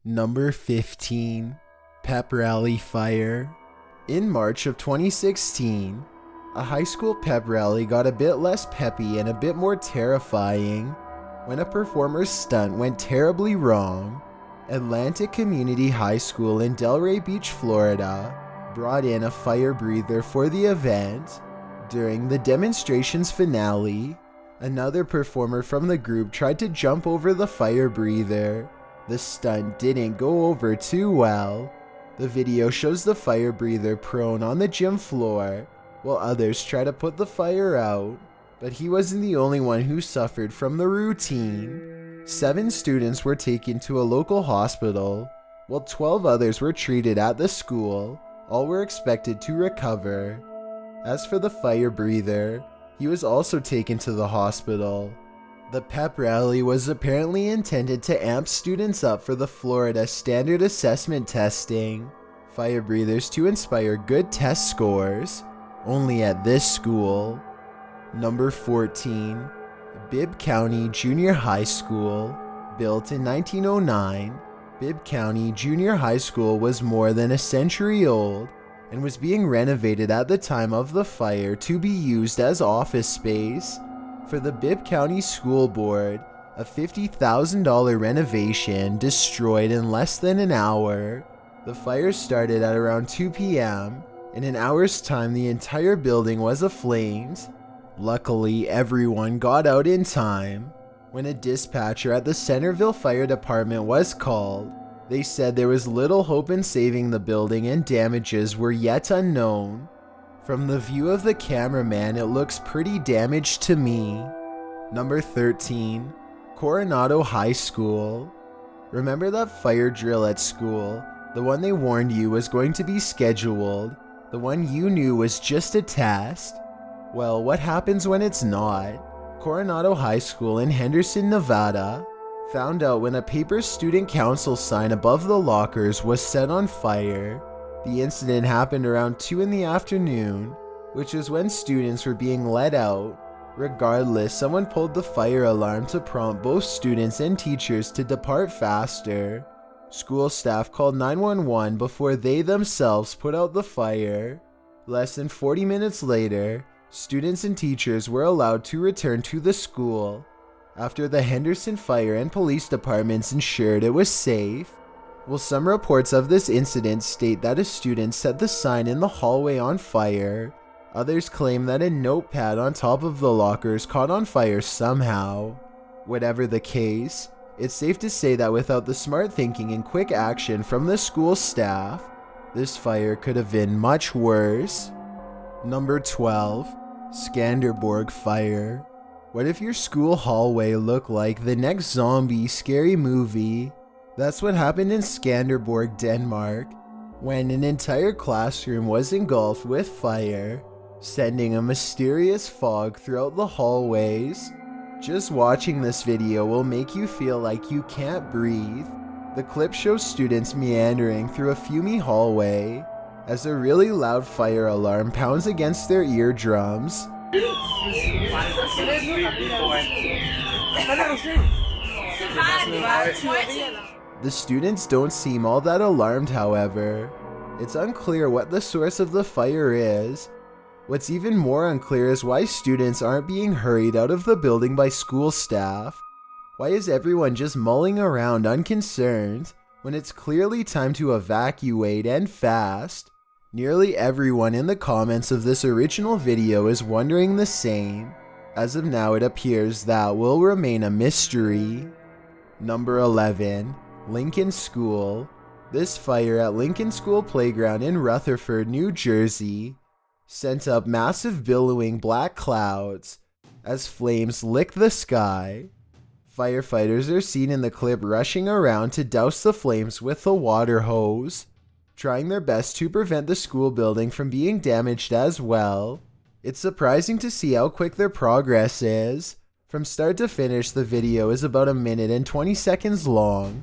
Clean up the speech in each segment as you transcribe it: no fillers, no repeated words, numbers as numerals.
Number 15. Pep Rally Fire. In March of 2016, a high school pep rally got a bit less peppy and a bit more terrifying when a performer's stunt went terribly wrong. Atlantic Community High School in Delray Beach, Florida, brought in a fire breather for the event. During the demonstration's finale, another performer from the group tried to jump over the fire breather. The stunt didn't go over too well. The video shows the fire breather prone on the gym floor, while others try to put the fire out, but he wasn't the only one who suffered from the routine. 7 students were taken to a local hospital, while 12 others were treated at the school. All were expected to recover. As for the fire breather, he was also taken to the hospital. The pep rally was apparently intended to amp students up for the Florida Standard Assessment testing, fire breathers to inspire good test scores, only at this school. Number 14. Bibb County Junior High School. Built in 1909, Bibb County Junior High School was more than a century old and was being renovated at the time of the fire to be used as office space. For the Bibb County School Board, a $50,000 renovation destroyed in less than an hour. The fire started at around 2 p.m. In an hour's time, the entire building was aflames. Luckily, everyone got out in time. When a dispatcher at the Centerville Fire Department was called, they said there was little hope in saving the building and damages were yet unknown. From the view of the cameraman, it looks pretty damaged to me. Number 13. Coronado High School. Remember that fire drill at school? The one they warned you was going to be scheduled? The one you knew was just a test? Well, what happens when it's not? Coronado High School in Henderson, Nevada, found out when a paper student council sign above the lockers was set on fire. The incident happened around 2 in the afternoon, which is when students were being let out. Regardless, someone pulled the fire alarm to prompt both students and teachers to depart faster. School staff called 911 before they themselves put out the fire. Less than 40 minutes later, students and teachers were allowed to return to the school after the Henderson Fire and Police Departments ensured it was safe. Well, some reports of this incident state that a student set the sign in the hallway on fire. Others claim that a notepad on top of the lockers caught on fire somehow. Whatever the case, it's safe to say that without the smart thinking and quick action from the school staff, this fire could have been much worse. Number 12. Skanderborg Fire. What if your school hallway looked like the next zombie scary movie? That's what happened in Skanderborg, Denmark, when an entire classroom was engulfed with fire, sending a mysterious fog throughout the hallways. Just watching this video will make you feel like you can't breathe. The clip shows students meandering through a fumy hallway as a really loud fire alarm pounds against their eardrums. The students don't seem all that alarmed, however. It's unclear what the source of the fire is. What's even more unclear is why students aren't being hurried out of the building by school staff. Why is everyone just mulling around unconcerned when it's clearly time to evacuate and fast? Nearly everyone in the comments of this original video is wondering the same. As of now, it appears that will remain a mystery. Number 11. Lincoln School. This fire at Lincoln School Playground in Rutherford, New Jersey, sent up massive billowing black clouds as flames licked the sky. Firefighters are seen in the clip rushing around to douse the flames with a water hose, trying their best to prevent the school building from being damaged as well. It's surprising to see how quick their progress is. From start to finish, the video is about 1 minute and 20 seconds long.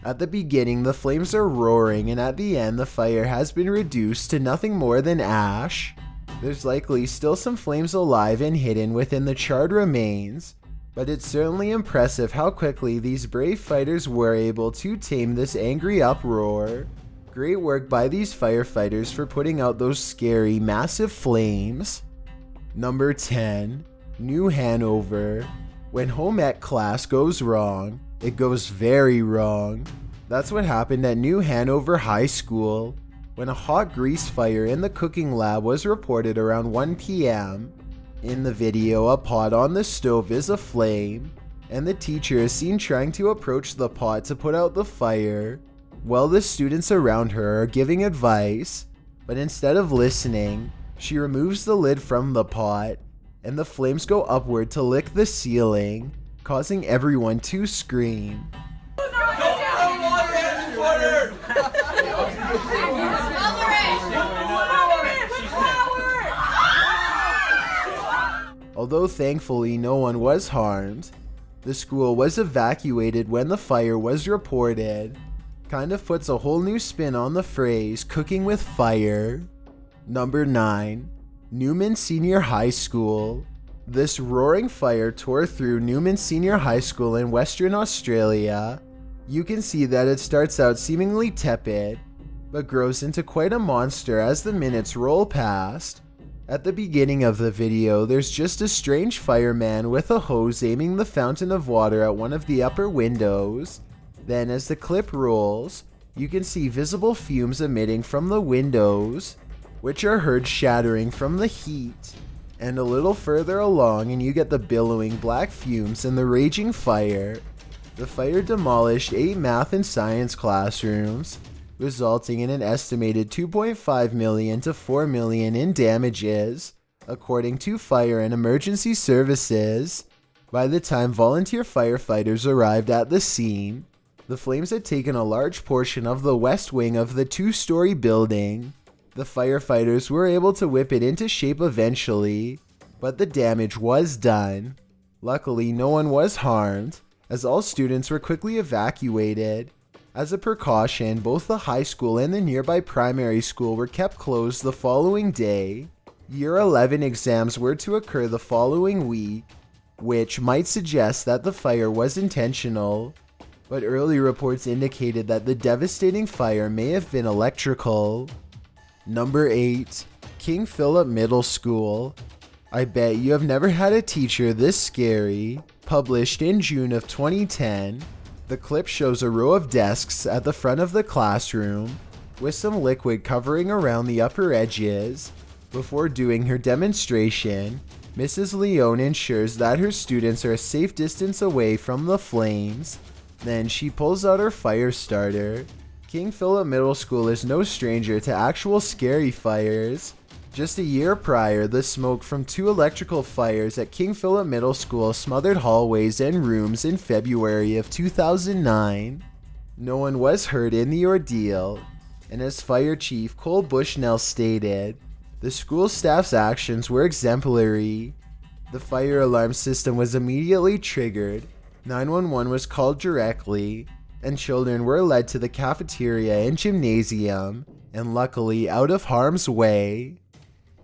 At the beginning, the flames are roaring, and at the end, the fire has been reduced to nothing more than ash. There's likely still some flames alive and hidden within the charred remains, but it's certainly impressive how quickly these brave fighters were able to tame this angry uproar. Great work by these firefighters for putting out those scary, massive flames. Number 10. New Hanover. When home ec class goes wrong, it goes very wrong. That's what happened at New Hanover High School, when a hot grease fire in the cooking lab was reported around 1 p.m. In the video, a pot on the stove is aflame, and the teacher is seen trying to approach the pot to put out the fire, while the students around her are giving advice, but instead of listening, she removes the lid from the pot, and the flames go upward to lick the ceiling, causing everyone to scream. Although thankfully no one was harmed, the school was evacuated when the fire was reported. Kind of puts a whole new spin on the phrase cooking with fire. Number 9. Newman Senior High School. This roaring fire tore through Newman Senior High School in Western Australia. You can see that it starts out seemingly tepid, but grows into quite a monster as the minutes roll past. At the beginning of the video, there's just a strange fireman with a hose aiming the fountain of water at one of the upper windows. Then as the clip rolls, you can see visible fumes emitting from the windows, which are heard shattering from the heat. And a little further along and you get the billowing black fumes and the raging fire. The fire demolished 8 math and science classrooms, resulting in an estimated $2.5 million to $4 million in damages, according to Fire and Emergency Services. By the time volunteer firefighters arrived at the scene, the flames had taken a large portion of the west wing of the 2-story building. The firefighters were able to whip it into shape eventually, but the damage was done. Luckily, no one was harmed, as all students were quickly evacuated. As a precaution, both the high school and the nearby primary school were kept closed the following day. Year 11 exams were to occur the following week, which might suggest that the fire was intentional, but early reports indicated that the devastating fire may have been electrical. Number 8. King Phillip Middle School. I bet you have never had a teacher this scary. Published in June of 2010. The clip shows a row of desks at the front of the classroom, with some liquid covering around the upper edges. Before doing her demonstration, Mrs. Leone ensures that her students are a safe distance away from the flames. Then she pulls out her fire starter. King Phillip Middle School is no stranger to actual scary fires. Just a year prior, the smoke from 2 electrical fires at King Phillip Middle School smothered hallways and rooms in February of 2009. No one was hurt in the ordeal, and as Fire Chief Cole Bushnell stated, the school staff's actions were exemplary. The fire alarm system was immediately triggered, 911 was called directly, and children were led to the cafeteria and gymnasium, and luckily out of harm's way.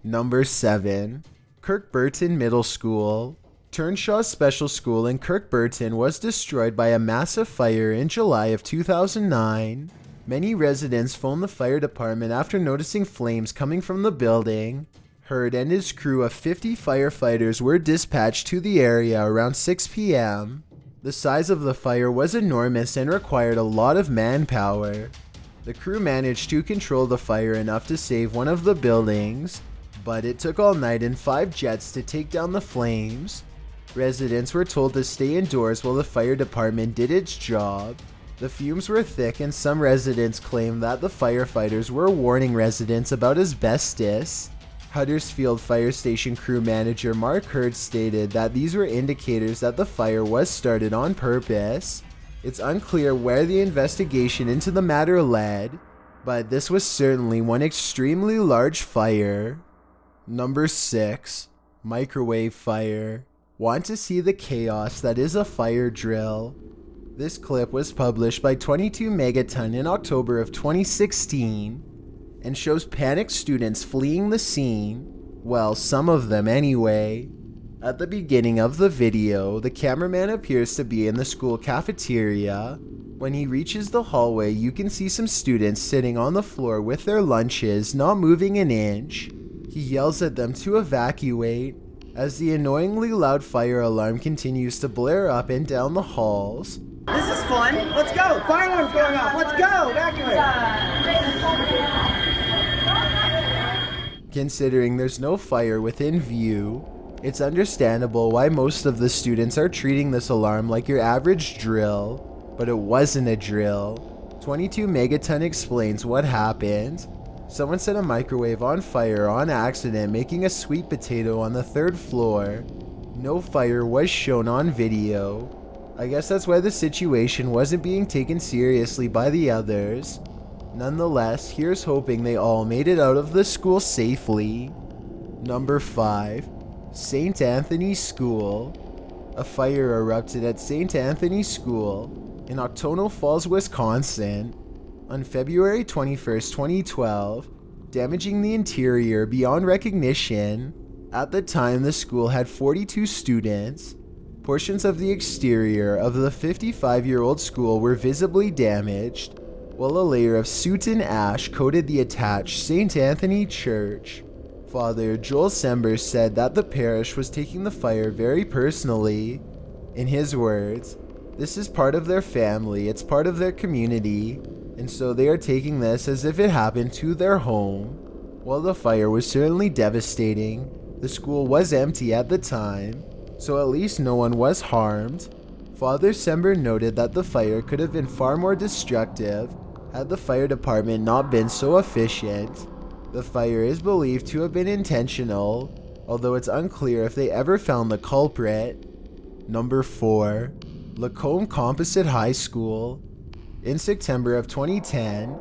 Number 7. Kirkburton Middle School. Turnshaw Special School in Kirkburton was destroyed by a massive fire in July of 2009. Many residents phoned the fire department after noticing flames coming from the building. Hurd and his crew of 50 firefighters were dispatched to the area around 6 p.m. The size of the fire was enormous and required a lot of manpower. The crew managed to control the fire enough to save one of the buildings, but it took all night and 5 jets to take down the flames. Residents were told to stay indoors while the fire department did its job. The fumes were thick and some residents claimed that the firefighters were warning residents about asbestos. Huddersfield Fire Station crew manager Mark Hurd stated that these were indicators that the fire was started on purpose. It's unclear where the investigation into the matter led, but this was certainly one extremely large fire. Number 6. Microwave Fire. Want to see the chaos that is a fire drill? This clip was published by 22 Megaton in October of 2016 and shows panicked students fleeing the scene, well, some of them anyway. At the beginning of the video, the cameraman appears to be in the school cafeteria. When he reaches the hallway, you can see some students sitting on the floor with their lunches, not moving an inch. He yells at them to evacuate, as the annoyingly loud fire alarm continues to blare up and down the halls. This is fun. Let's go. Fire alarm's going off. Let's go. Evacuate. Considering there's no fire within view, it's understandable why most of the students are treating this alarm like your average drill, but it wasn't a drill. 22 Megaton explains what happened. Someone set a microwave on fire on accident, making a sweet potato on the 3rd floor. No fire was shown on video. I guess that's why the situation wasn't being taken seriously by the others. Nonetheless, here's hoping they all made it out of the school safely. Number 5. St. Anthony's School. A fire erupted at St. Anthony's School in Octono Falls, Wisconsin on February 21st, 2012, damaging the interior beyond recognition. At the time, the school had 42 students. Portions of the exterior of the 55-year-old school were visibly damaged, while a layer of soot and ash coated the attached St. Anthony Church. Father Joel Sember said that the parish was taking the fire very personally. In his words, "This is part of their family, it's part of their community, and so they are taking this as if it happened to their home." While the fire was certainly devastating, the school was empty at the time, so at least no one was harmed. Father Sember noted that the fire could have been far more destructive had the fire department not been so efficient. The fire is believed to have been intentional, although it's unclear if they ever found the culprit. Number 4. Lacombe Composite High School. In September of 2010,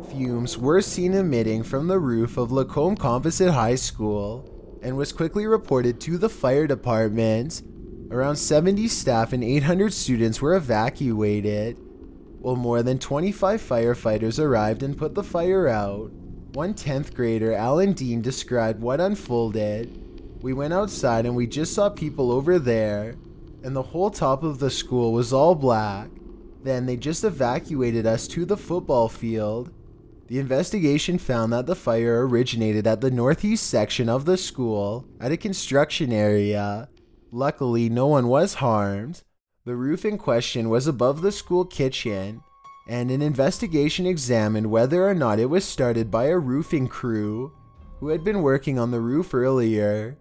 fumes were seen emitting from the roof of Lacombe Composite High School and was quickly reported to the fire department. Around 70 staff and 800 students were evacuated, while more than 25 firefighters arrived and put the fire out. One 10th grader, Alan Dean, described what unfolded. "We went outside and we just saw people over there, and the whole top of the school was all black. Then they just evacuated us to the football field." The investigation found that the fire originated at the northeast section of the school, at a construction area. Luckily, no one was harmed. The roof in question was above the school kitchen, and an investigation examined whether or not it was started by a roofing crew who had been working on the roof earlier.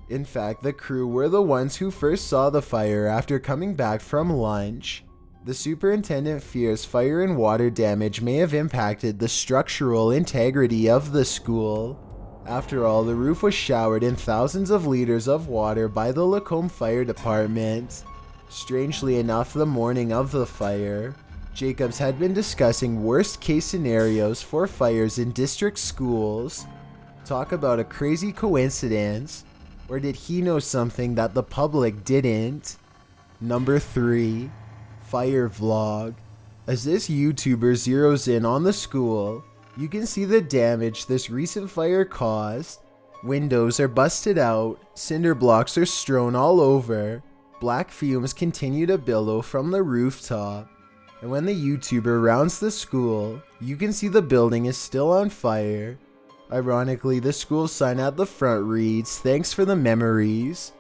In fact, the crew were the ones who first saw the fire after coming back from lunch. The superintendent fears fire and water damage may have impacted the structural integrity of the school. After all, the roof was showered in thousands of liters of water by the Lacombe Fire Department. Strangely enough, the morning of the fire, Jacobs had been discussing worst-case scenarios for fires in district schools. Talk about a crazy coincidence, or did he know something that the public didn't? Number 3. Fire Vlog. As this YouTuber zeroes in on the school, you can see the damage this recent fire caused. Windows are busted out, cinder blocks are strewn all over, black fumes continue to billow from the rooftop. And when the YouTuber rounds the school, you can see the building is still on fire. Ironically, the school sign at the front reads, "Thanks for the memories."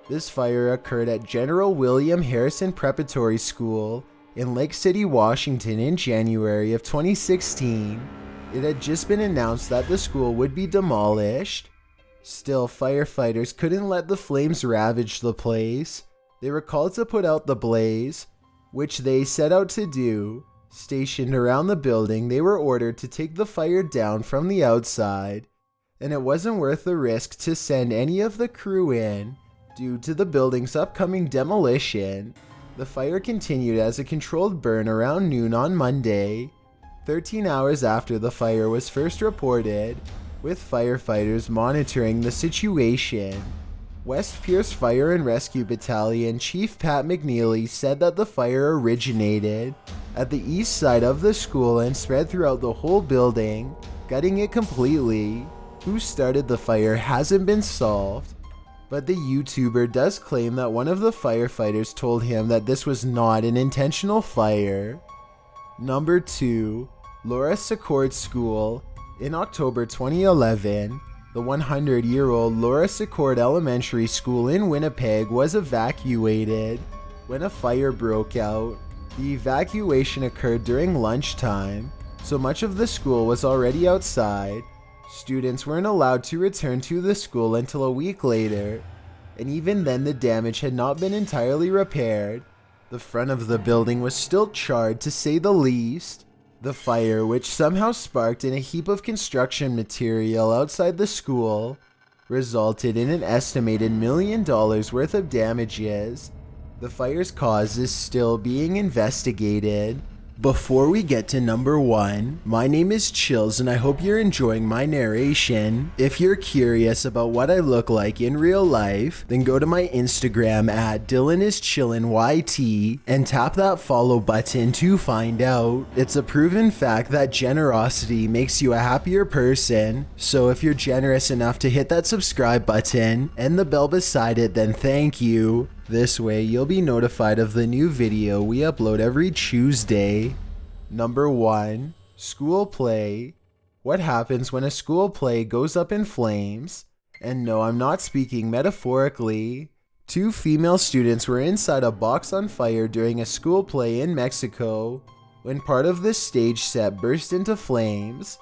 This fire occurred at General William Harrison Preparatory School in Lake City, Washington in January of 2016. It had just been announced that the school would be demolished. Still, firefighters couldn't let the flames ravage the place. They were called to put out the blaze, which they set out to do. Stationed around the building, they were ordered to take the fire down from the outside, and it wasn't worth the risk to send any of the crew in due to the building's upcoming demolition. The fire continued as a controlled burn around noon on Monday, 13 hours after the fire was first reported, with firefighters monitoring the situation. West Pierce Fire and Rescue Battalion Chief Pat McNeely said that the fire originated at the east side of the school and spread throughout the whole building, gutting it completely. Who started the fire hasn't been solved. But the YouTuber does claim that one of the firefighters told him that this was not an intentional fire. Number 2. Laura Secord School. In October 2011, the 100-year-old Laura Secord Elementary School in Winnipeg was evacuated when a fire broke out. The evacuation occurred during lunchtime, so much of the school was already outside. Students weren't allowed to return to the school until a week later, and even then the damage had not been entirely repaired. The front of the building was still charred, to say the least. The fire, which somehow sparked in a heap of construction material outside the school, resulted in an estimated $1 million worth of damages. The fire's cause is still being investigated. Before we get to number 1, my name is Chills and I hope you're enjoying my narration. If you're curious about what I look like in real life, then go to my Instagram at DylanIsChillinYT and tap that follow button to find out. It's a proven fact that generosity makes you a happier person, so if you're generous enough to hit that subscribe button and the bell beside it, then thank you. This way you'll be notified of the new video we upload every Tuesday. Number 1. School play. What happens when a school play goes up in flames? And no, I'm not speaking metaphorically. 2 female students were inside a box on fire during a school play in Mexico when part of the stage set burst into flames.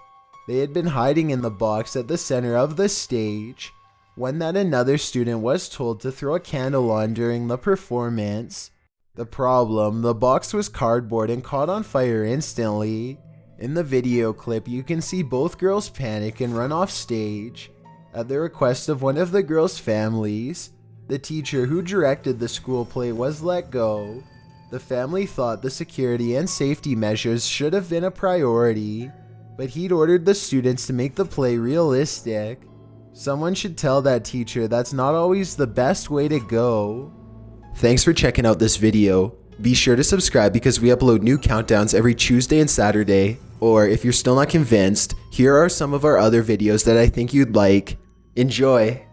They had been hiding in the box at the center of the stage when another student was told to throw a candle on during the performance. The problem, the box was cardboard and caught on fire instantly. In the video clip, you can see both girls panic and run off stage. At the request of one of the girls' families, the teacher who directed the school play was let go. The family thought the security and safety measures should have been a priority, but he'd ordered the students to make the play realistic. Someone should tell that teacher that's not always the best way to go. Thanks for checking out this video. Be sure to subscribe because we upload new countdowns every Tuesday and Saturday. Or if you're still not convinced, here are some of our other videos that I think you'd like. Enjoy!